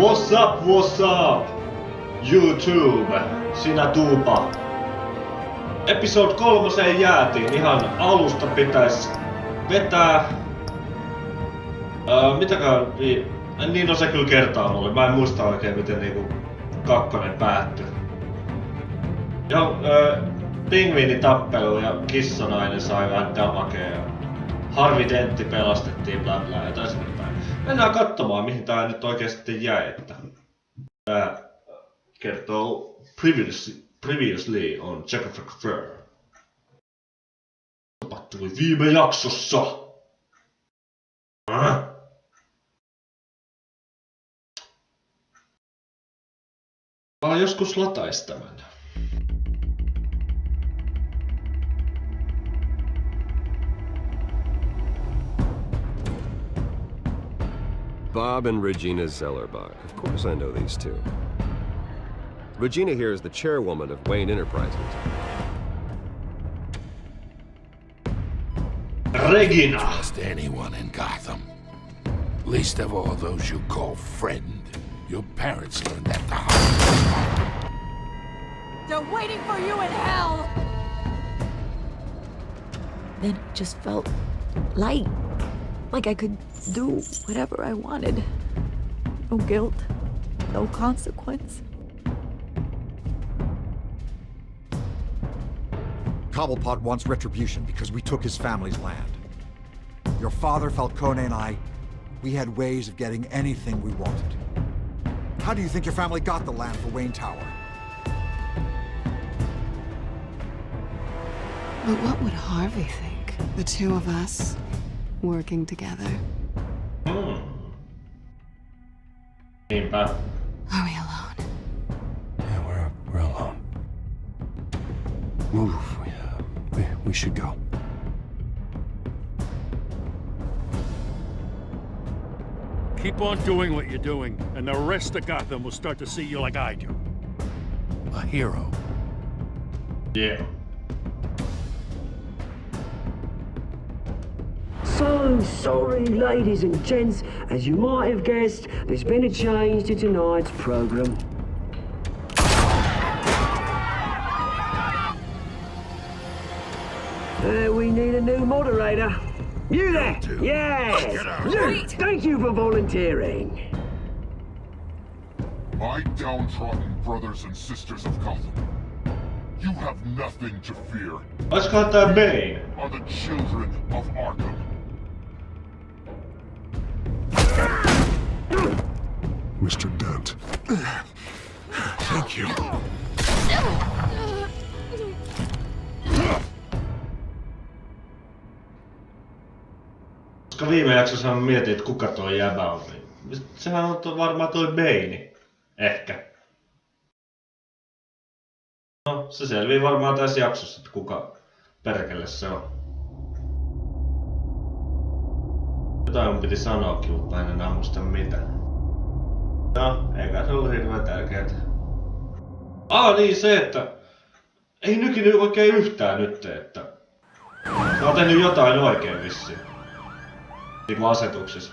What's up, YouTube, sinä tuupa. Episode 3 jäätiin, ihan alusta pitäis vetää. Mitäkään, niin no se kyllä kertaa mulle, mä en muista oikein miten niinku kakkonen päättyi. Ja pingviinitappelu ja kissanainen sai vähän damagea. Harvi Dentti pelastettiin, bla bla ja tästä päin. Mennään katsomaan mihin tää nyt oikeesti jäi, että tää kertoo previously on Jack of Fur. Tapahtui viime jaksossa. Mä joskus latais tämän. Bob and Regina Zellerbach. Of course I know these two. Regina here is the chairwoman of Wayne Enterprises. Regina! Trust anyone in Gotham. Least of all those you call friend. Your parents learned that the hard way. They're waiting for you in hell! Then it just felt light. Like I could do whatever I wanted. No guilt, no consequence. Cobblepot wants retribution because we took his family's land. Your father, Falcone, and I, we had ways of getting anything we wanted. How do you think your family got the land for Wayne Tower? But what would Harvey think? The two of us working together. Niinpä. Are we alone? Yeah, we're alone. Move. We should go. Keep on doing what you're doing, and the rest of Gotham will start to see you like I do. A hero. Yeah. So sorry, ladies and gents. As you might have guessed, there's been a change to tonight's program. We need a new moderator. You there? Yes! You! Thank you for volunteering. My downtrodden brothers and sisters of Gotham, you have nothing to fear. Olisikohan tää Bane? Are the children of Arkham. Mr. Dent. Thank you. Koska viime jaksossa mä mietin, että kuka toi jäbä on. Sehän on varmaan toi Bane. Ehkä. No, se selvii varmaan tässä jaksossa, että kuka perkele se on. Jotain mun piti sanoakin, mutta en enää muista mitä. No, eikä se ollut hirveän tärkeetä. Niin se, että ei nykinyt oikein yhtään nyt, että mä oon tehnyt jotain oikein vissiin. Niinku asetuksissa.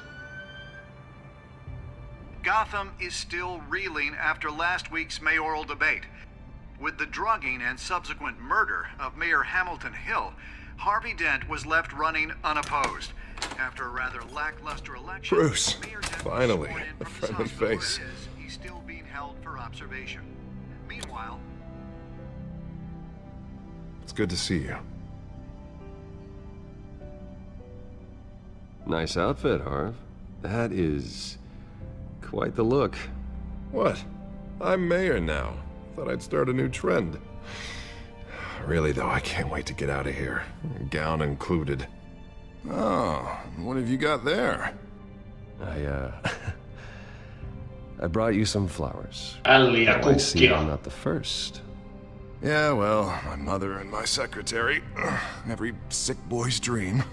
Gotham is still reeling after last week's mayoral debate. With the drugging and subsequent murder of Mayor Hamilton Hill, Harvey Dent was left running unopposed. After a rather lackluster election, Bruce, Mayor Dent finally, was sworn in a from the friendly hospital where face. it is. He's still being held for observation. Meanwhile, It's good to see you. Nice outfit, Harv. That is quite the look. What? I'm mayor now. Thought I'd start a new trend. Really, though, I can't wait to get out of here. Gown included. Oh, what have you got there? I brought you some flowers. Älliä I see kukkia. I'm not the first. Yeah, well, my mother and my secretary. Every sick boy's dream.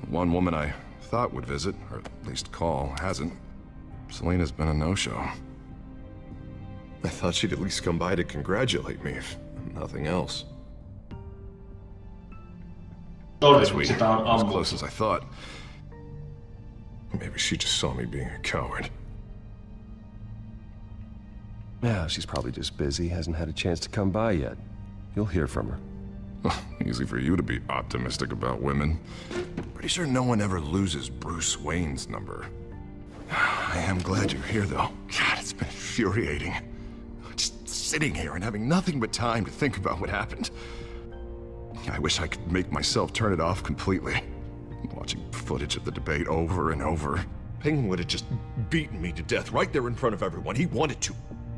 One woman I thought would visit, or at least call, hasn't. Selena's been a no-show. I thought she'd at least come by to congratulate me, if nothing else. Sori, mutta sitä on As ammuttu. close as I thought. Maybe she just saw me being a coward. Yeah, she's probably just busy, hasn't had a chance to come by yet. You'll hear from her. Easy for you to be optimistic about women. Pretty sure no one ever loses Bruce Wayne's number. I am glad you're here, though. God, it's been infuriating. Just sitting here and having nothing but time to think about what happened. I wish I could make myself turn it off completely. Watching footage of the debate over and over. Penguin would have just beaten me to death right there in front of everyone. He wanted to.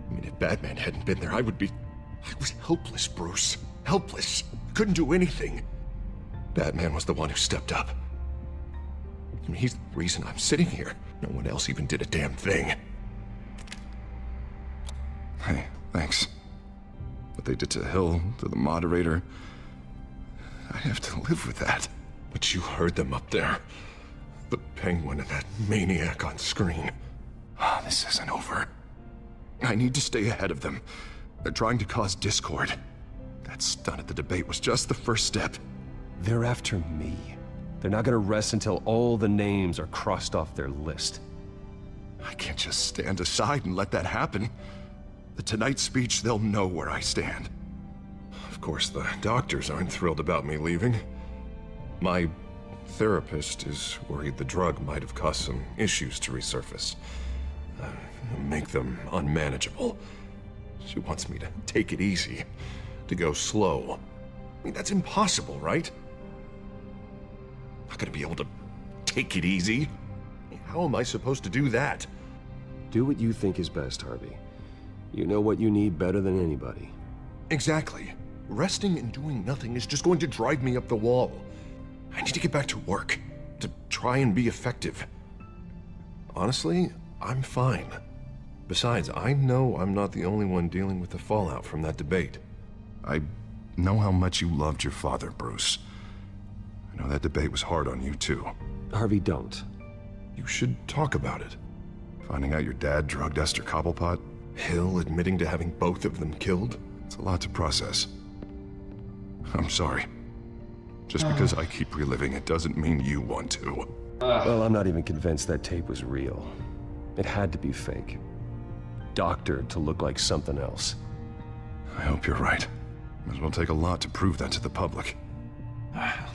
I mean, if Batman hadn't been there, I was helpless, Bruce. Helpless. Couldn't do anything. Batman was the one who stepped up. I mean, he's the reason I'm sitting here. No one else even did a damn thing. Hey, thanks. What they did to Hill, to the moderator, I have to live with that. But you heard them up there. The Penguin and that maniac on screen. This isn't over. I need to stay ahead of them. They're trying to cause discord. That stunt at the debate was just the first step. They're after me. They're not gonna rest until all the names are crossed off their list. I can't just stand aside and let that happen. The Tonight speech, they'll know where I stand. Of course, the doctors aren't thrilled about me leaving. My therapist is worried the drug might have caused some issues to resurface. Make them unmanageable. She wants me to take it easy, to go slow. I mean, that's impossible, right? I'm not gonna be able to take it easy. How am I supposed to do that? Do what you think is best, Harvey. You know what you need better than anybody. Exactly. Resting and doing nothing is just going to drive me up the wall. I need to get back to work, to try and be effective. Honestly, I'm fine. Besides, I know I'm not the only one dealing with the fallout from that debate. I know how much you loved your father, Bruce. I know that debate was hard on you, too. Harvey, don't. You should talk about it. Finding out your dad drugged Esther Cobblepot, Hill admitting to having both of them killed. It's a lot to process. I'm sorry. Just because I keep reliving it doesn't mean you want to. Well, I'm not even convinced that tape was real. It had to be fake. Doctored to look like something else. I hope you're right. Might as well take a lot to prove that to the public.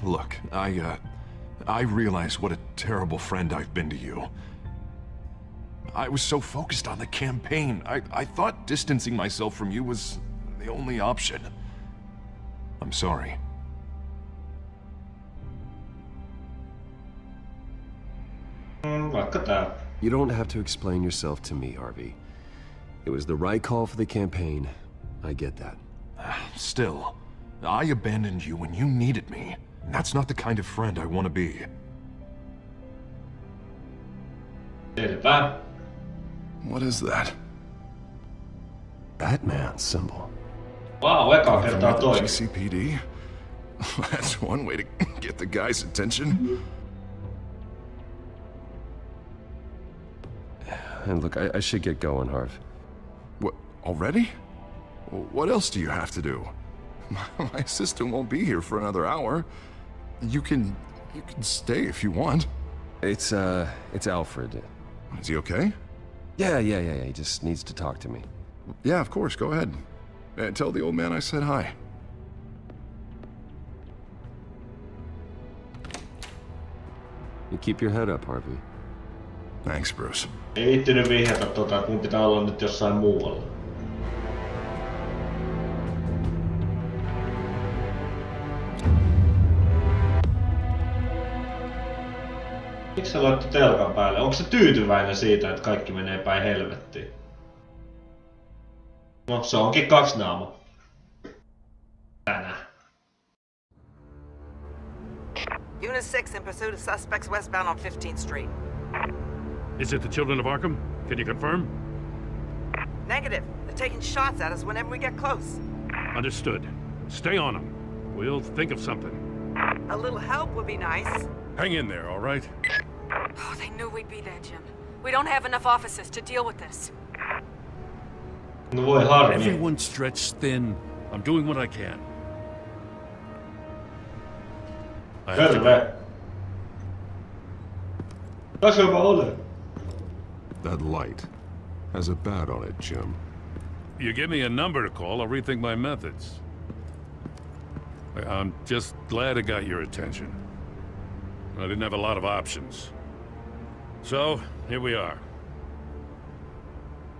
Look, I realize what a terrible friend I've been to you. I was so focused on the campaign. I thought distancing myself from you was the only option. I'm sorry. You don't have to explain yourself to me, Harvey. It was the right call for the campaign. I get that. Still, I abandoned you when you needed me. And that's not the kind of friend I want to be. What is that? Batman symbol. Wow, eka kertaa toimi. GCPD? That's one way to get the guy's attention. And look, I should get going, Harv. What, already? What else do you have to do? My assistant won't be here for another hour. You can stay if you want. It's Alfred. Is he okay? Yeah, he just needs to talk to me. Yeah, of course, go ahead. Tell the old man I said hi. You keep your head up, Harvey. Thanks, Bruce. Ei viittinyt vihjata että mun pitää olla nyt jossain muualla. Miksi se laittoi telkan päälle? Onko se tyytyväinen siitä, että kaikki menee päin helvettiin? No, se onkin kaksinaama. Tänään. Unit 6 in pursuit of suspects westbound on 15th Street. Is it the Children of Arkham? Can you confirm? Negative. They're taking shots at us whenever we get close. Understood. Stay on them. We'll think of something. A little help would be nice. Hang in there, all right? Oh, they knew we'd be there, Jim. We don't have enough officers to deal with this. No voi harmi. Everyone's stretched thin. I'm doing what I can. Terve. Tässä on vaan ole. That light has a bat on it, Jim. you give me a number to call, I'll rethink my methods. I'm just glad it got your attention. I didn't have a lot of options. So, here we are.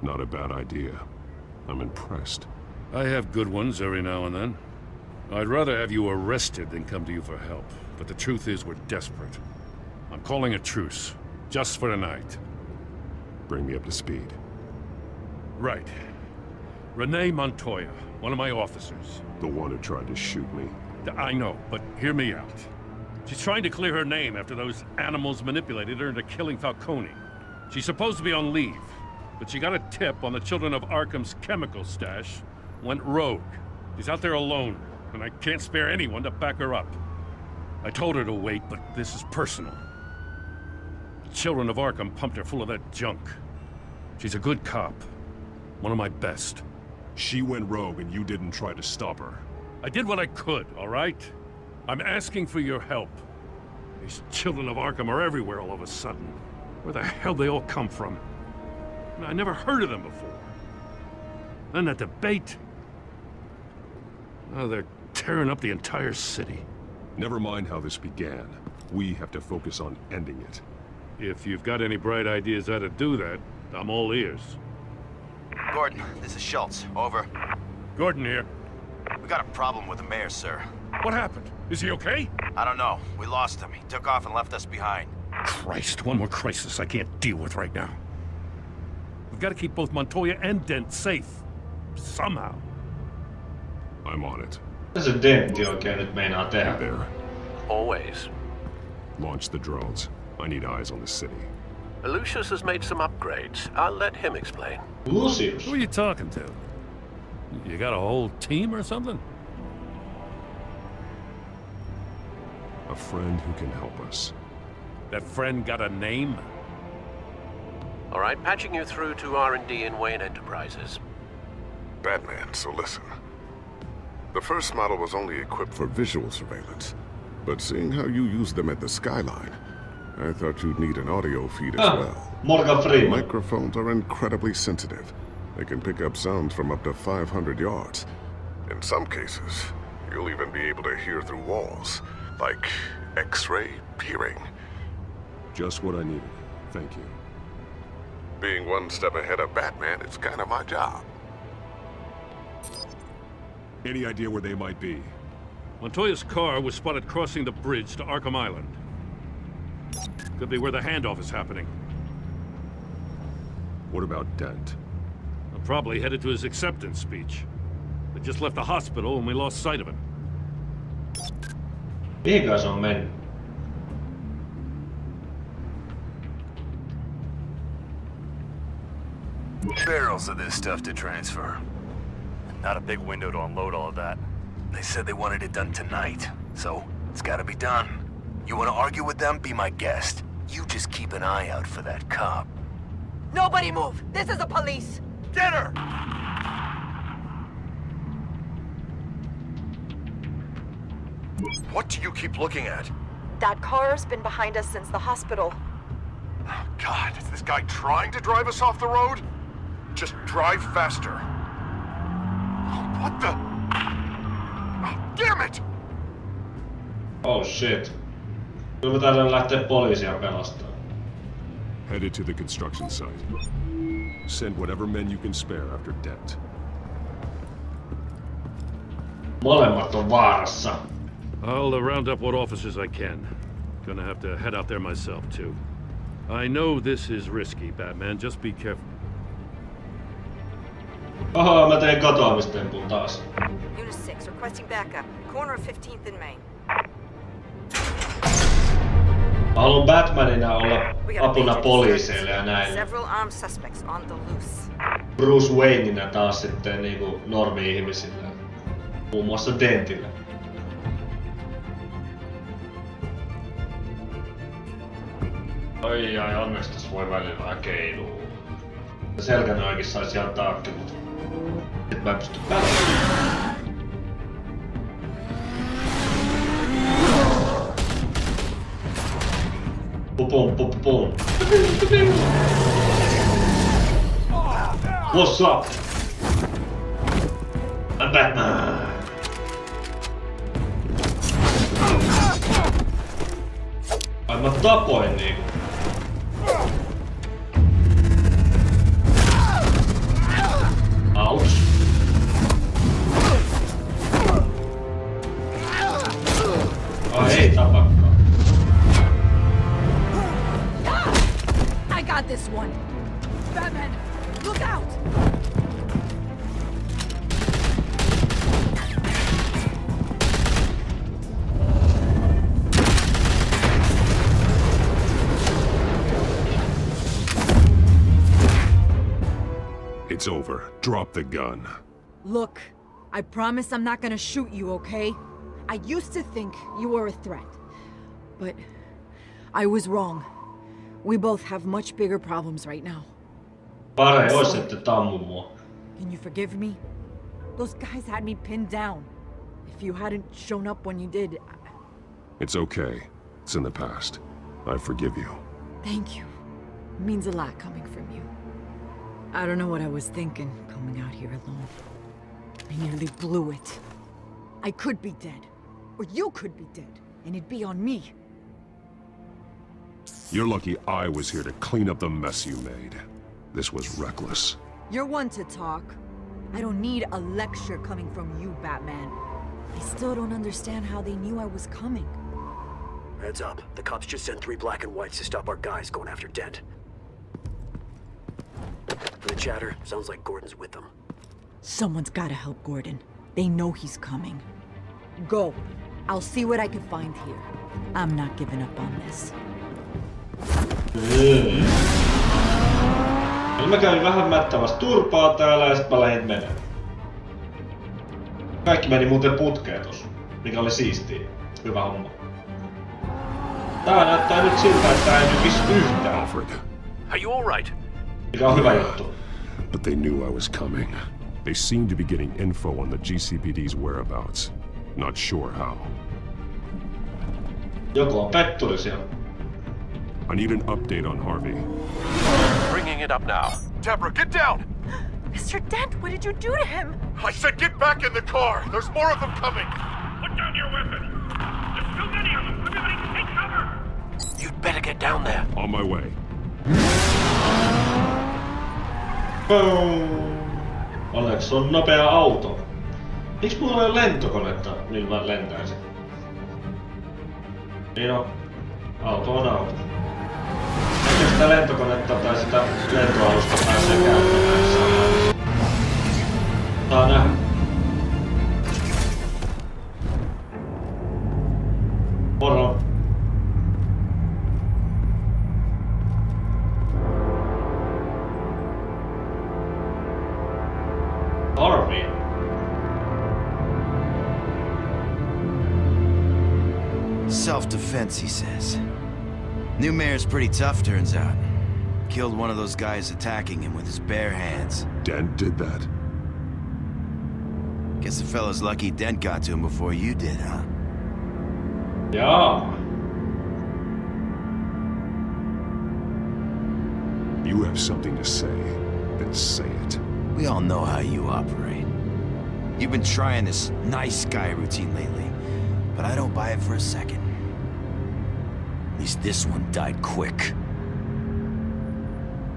Not a bad idea. I'm impressed. I have good ones every now and then. I'd rather have you arrested than come to you for help. But the truth is, we're desperate. I'm calling a truce. Just for tonight. Bring me up to speed. Right. Renee Montoya, one of my officers. The one who tried to shoot me. I know, but hear me out. She's trying to clear her name after those animals manipulated her into killing Falcone. She's supposed to be on leave, but she got a tip on the Children of Arkham's chemical stash, went rogue. She's out there alone, and I can't spare anyone to back her up. I told her to wait, but this is personal. The Children of Arkham pumped her full of that junk. She's a good cop. One of my best. She went rogue and you didn't try to stop her. I did what I could, all right? I'm asking for your help. These Children of Arkham are everywhere all of a sudden. Where the hell they all come from? I never heard of them before. Then that debate. Oh, they're tearing up the entire city. Never mind how this began. We have to focus on ending it. If you've got any bright ideas how to do that, I'm all ears. Gordon, this is Schultz. Over. Gordon here. We got a problem with the mayor, sir. What happened? Is he okay? I don't know. We lost him. He took off and left us behind. Christ, one more crisis I can't deal with right now. We've got to keep both Montoya and Dent safe. Somehow. I'm on it. Se Dentti oikein nyt meinaa tehdä? There. Always. Launch the drones. I need eyes on the city. Lucius has made some upgrades. I'll let him explain. Lucius? Who are you talking to? You got a whole team or something? A friend who can help us. That friend got a name? All right, patching you through to R&D in Wayne Enterprises. Batman, so listen. The first model was only equipped for visual surveillance, but seeing how you use them at the Skyline, I thought you'd need an audio feed as well. Morgan Freeman. Microphones are incredibly sensitive. They can pick up sounds from up to 500 yards. In some cases, you'll even be able to hear through walls, like X-ray peering. Just what I needed. Thank you. Being one step ahead of Batman is kind of my job. Any idea where they might be? Montoya's car was spotted crossing the bridge to Arkham Island. Could be where the handoff is happening. What about Dent? I'm probably headed to his acceptance speech. They just left the hospital and we lost sight of him. Mihinkä se on mennyt? Barrels of this stuff to transfer. Not a big window to unload all of that. They said they wanted it done tonight, so it's gotta be done. You wanna argue with them? Be my guest. You just keep an eye out for that cop. Nobody move! This is the police! Get her! What do you keep looking at? That car's been behind us since the hospital. Oh, God, is this guy trying to drive us off the road? Just drive faster. What the? Oh, damn it! Oh shit. Kyllä taidan lähteä poliisia pelastamaan. Headed to the construction site. Send whatever men you can spare after Dent. Molemmat on vaarassa. I'll round up what officers I can. Gonna have to head out there myself, too. I know this is risky, Batman. Just be careful. Oho, mä tein katoamistempun taas. Unit 6, requesting backup. Corner of 15th and Main. Mä haluan Batmanina olla apuna poliiseille ja näin. Several armed suspects on the loose. Bruce Wayneina taas sitten niinku normi-ihmisille. Muun muassa Dentille. Ai, onneksi tässä voi välillä vähän keilua. Selkänojaakin saisi ihan taakki, mutta et mä en pysty pääsemään. Pupum, pupum. What's up? Batman! Ai mä tapoin niinku. Ouch. Ai ei tapakaan. I got this one. Batman, look out! It's over. Drop the gun. Look, I promise I'm not gonna shoot you, okay? I used to think you were a threat, but I was wrong. We both have much bigger problems right now. Pare ois, ette tammu mua. Can you forgive me? Those guys had me pinned down. If you hadn't shown up when you did... It's okay. It's in the past. I forgive you. Thank you. It means a lot coming from you. I don't know what I was thinking, coming out here alone. I nearly blew it. I could be dead. Or you could be dead. And it'd be on me. You're lucky I was here to clean up the mess you made. This was reckless. You're one to talk. I don't need a lecture coming from you, Batman. I still don't understand how they knew I was coming. Heads up. The cops just sent 3 black and whites to stop our guys going after Dent. For the chatter, sounds like Gordon's with them. Someone's gotta help Gordon. They know he's coming. Go. I'll see what I can find here. I'm not giving up on this. Mä kävin vähän mättävästä turpaa täällä ja sit mä lähdin menemään. Kaikki meni muuten putkeen tossa, mikä oli siistiä. Hyvä homma. Tää näyttää nyt siltä, että tää ei nykis yhtään. Alfred. Are you alright? Mikä on hyvä juttu. But they knew I was coming. They seemed to be getting info on the GCPD's whereabouts. Not sure how. Joku on petturi siellä. I need an update on Harvey. Bringing it up now. Deborah, get down! Mr. Dent, what did you do to him? I said get back in the car! There's more of them coming! Put down your weapon! There's too many of them! Everybody take cover! You'd better get down there. On my way. Onneksi on nopea auto. Miks mulla ei ole lentokonetta, millä mä lentäisin? Niin on. Auto on auto. Ehkä sitä lentokonetta tai sitä lentoalusta pääsee käyttämään samaan. Saa nähdä. Moro. Harvey. Self-defense, he says. New mayor's pretty tough, turns out. Killed one of those guys attacking him with his bare hands. Dent did that? Guess the fella's lucky Dent got to him before you did, huh? Yeah. You have something to say, then say it. We all know how you operate. You've been trying this nice guy routine lately, but I don't buy it for a second. At least this one died quick.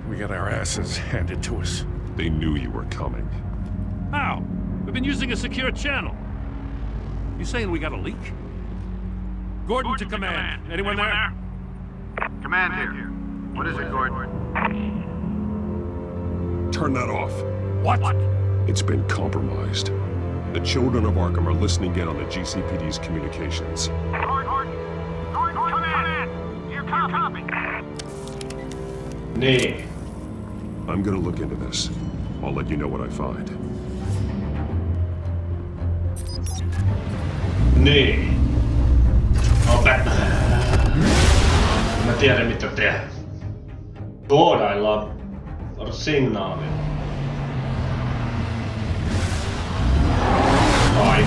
We got our asses handed to us. They knew you were coming. How? We've been using a secure channel. You saying we got a leak? Gordon to command. Anyone there? Command here. What is it, Gordon? Turn that off. What? It's been compromised. The children of Arkham are listening in on the GCPD's communications. Gordon, command! You're copy. Nee. I'm gonna look into this. I'll let you know what I find. Nee. On Batman. Mä tiedän mitä tehdä. Koodaillaan signaali. Ai.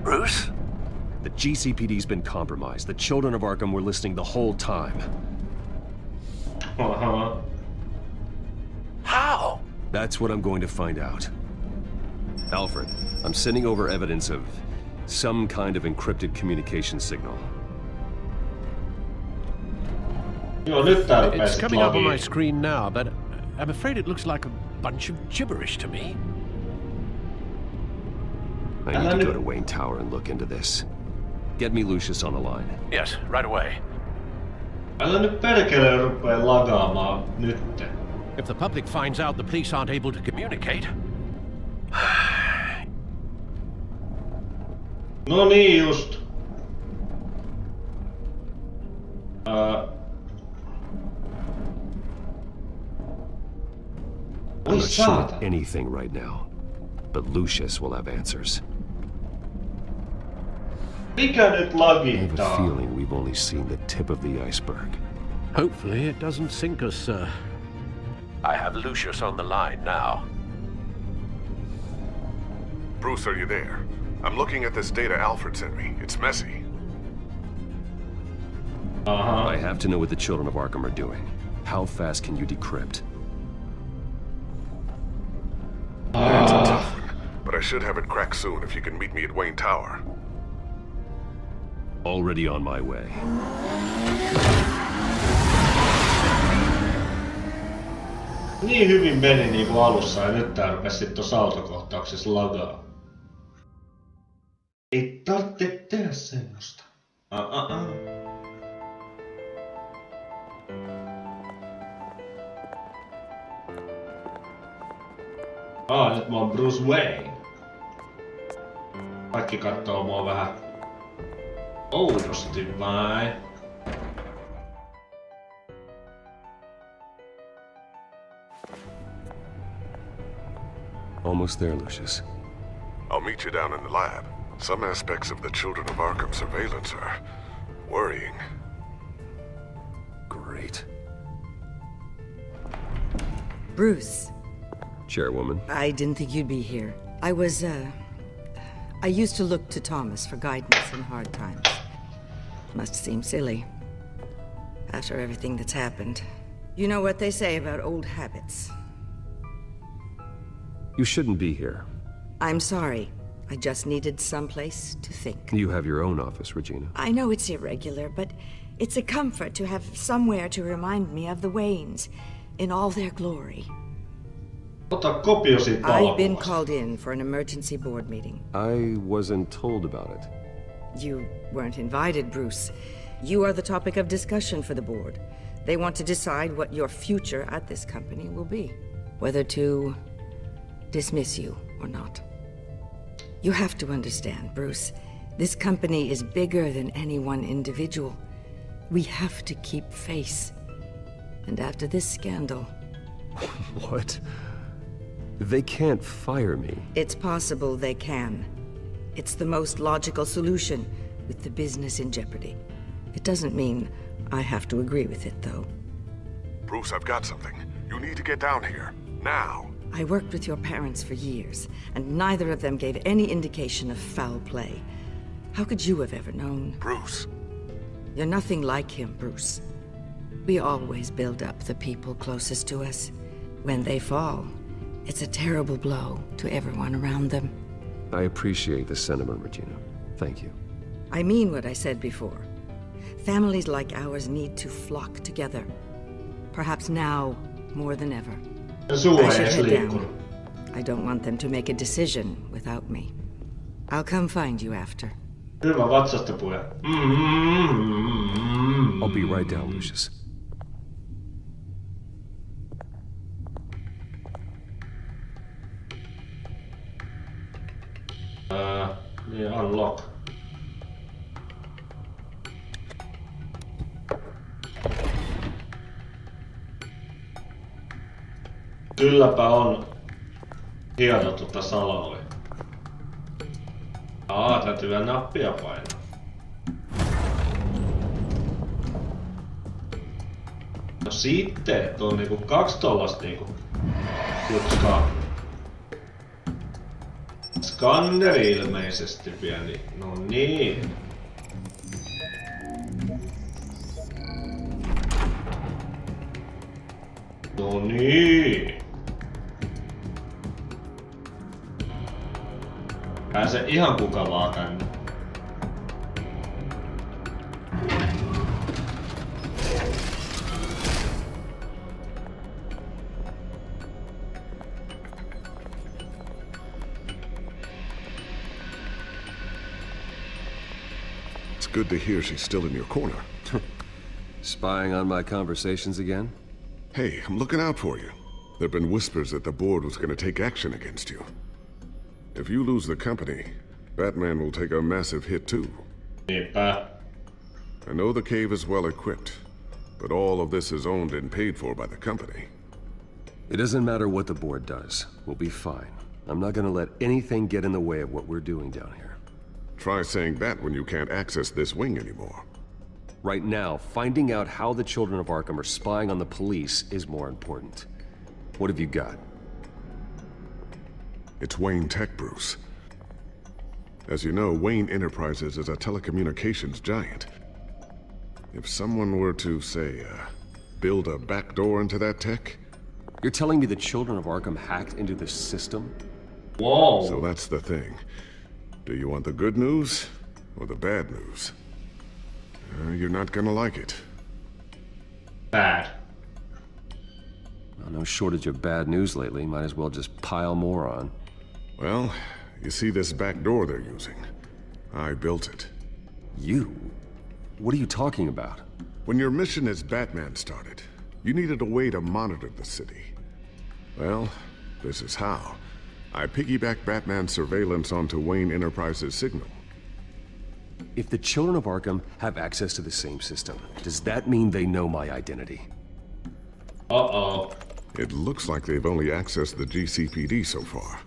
Bruce? The GCPD's been compromised. The children of Arkham were listening the whole time. How? That's what I'm going to find out. Alfred, I'm sending over evidence of some kind of encrypted communication signal. It's coming up on my screen now, but I'm afraid it looks like a bunch of gibberish to me. I need to go to Wayne Tower and look into this. Get me Lucius on the line. Yes, right away. Älä nyt perkele rupee lagaamaan nyt. If the public finds out the police aren't able to communicate... No niin just. I'm not sure of anything right now, but Lucius will have answers. Mikä nyt I lagittaa? have a feeling we've only seen the tip of the iceberg. Hopefully it doesn't sink us, sir. I have Lucius on the line now. Bruce, are you there? I'm looking at this data Alfred sent me. It's messy. I have to know what the children of Arkham are doing. How fast can you decrypt? That's a tough one, but I should have it cracked soon if you can meet me at Wayne Tower. Already on my way. Niin hyvin meni niinku alussa ja nyt tää rupes sit tossa autokohtauksessa lagaa. Ei tarvitse tehdä semmoista. Nyt mä oon Bruce Wayne. Kaikki kattoo mua vähän oudosti vai? Almost there, Lucius. I'll meet you down in the lab. Some aspects of the Children of Arkham surveillance are worrying. Great. Bruce. Chairwoman. I didn't think you'd be here. I used to look to Thomas for guidance in hard times. Must seem silly. After everything that's happened. You know what they say about old habits. You shouldn't be here. I'm sorry. I just needed someplace to think. You have your own office, Regina. I know it's irregular, but it's a comfort to have somewhere to remind me of the Waynes in all their glory. I've been called in for an emergency board meeting. I wasn't told about it. You weren't invited, Bruce. You are the topic of discussion for the board. They want to decide what your future at this company will be. Whether to dismiss you or not. You have to understand, Bruce. This company is bigger than any one individual. We have to keep face. And after this scandal... What? They can't fire me. It's possible they can. It's the most logical solution with the business in jeopardy. It doesn't mean I have to agree with it, though. Bruce, I've got something. You need to get down here. Now. I worked with your parents for years, and neither of them gave any indication of foul play. How could you have ever known? Bruce. You're nothing like him, Bruce. We always build up the people closest to us. When they fall, it's a terrible blow to everyone around them. I appreciate the sentiment, Regina. Thank you. I mean what I said before. Families like ours need to flock together. Perhaps now more than ever. I should head down. I don't want them to make a decision without me. I'll come find you after. Hyvä vatsastapuja. I'll be right down, Lucius. Unlock. Kylläpä on hieno salaoli. Täytyy vielä nappia painaa. No sitten, tuo on niinku 2 tollasta niinku jutskaa. Skanneri ilmeisesti pieni. No niin. No niin. Pääsee ihan kuka vaan tänne. It's good to hear she's still in your corner. Spying on my conversations again? Hey, I'm looking out for you. There've been whispers that the board was gonna take action against you. If you lose the company, Batman will take a massive hit too. Niinpä. I know the cave is well equipped, but all of this is owned and paid for by the company. It doesn't matter what the board does. We'll be fine. I'm not gonna let anything get in the way of what we're doing down here. Try saying that when you can't access this wing anymore. Right now, finding out how the children of Arkham are spying on the police is more important. What have you got? It's Wayne Tech, Bruce. As you know, Wayne Enterprises is a telecommunications giant. If someone were to, say, build a backdoor into that tech... You're telling me the children of Arkham hacked into this system? Whoa. So that's the thing. Do you want the good news or the bad news? You're not gonna like it. Bad. Well, no shortage of bad news lately. Might as well just pile more on. Well, you see this back door they're using? I built it. You? What are you talking about? When your mission as Batman started, you needed a way to monitor the city. Well, this is how. I piggybacked Batman's surveillance onto Wayne Enterprises' signal. If the children of Arkham have access to the same system, does that mean they know my identity? Uh-oh. It looks like they've only accessed the GCPD so far.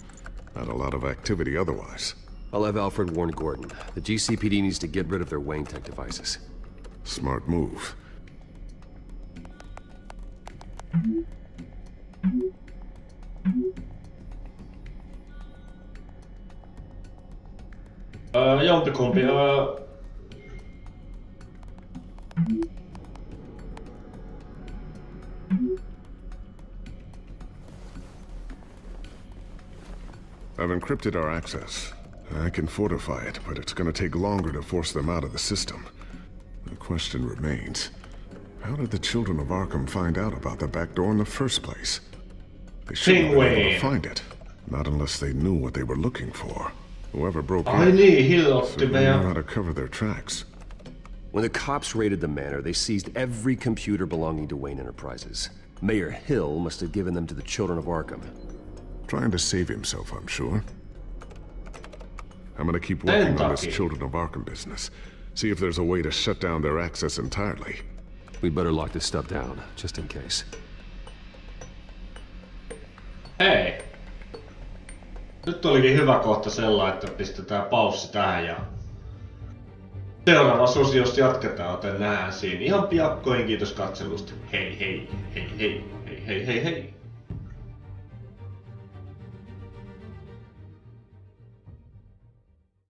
Not a lot of activity otherwise. I'll have Alfred warn Gordon. The GCPD needs to get rid of their Wayne Tech devices. Smart move. Jompikumpi, I've encrypted our access. I can fortify it, but it's gonna take longer to force them out of the system. The question remains, how did the children of Arkham find out about the back door in the first place? They shouldn't have been able to find it. Not unless they knew what they were looking for. Whoever broke in certainly knew how to cover their tracks. When the cops raided the manor, they seized every computer belonging to Wayne Enterprises. Mayor Hill must have given them to the children of Arkham. Trying to save himself, I'm sure. I'm gonna keep working on this Children of Arkham business. See if there's a way to shut down their access entirely. We'd better lock this stuff down, just in case. Hei. Nyt olikin hyvä kohta sellainen, että pistetään paussi tähän ja seuraavassa osiossa jatketaan, joten nähdään siinä ihan piakkoin. Kiitos katselusta. Hei hei, hei hei, hei hei hei hei.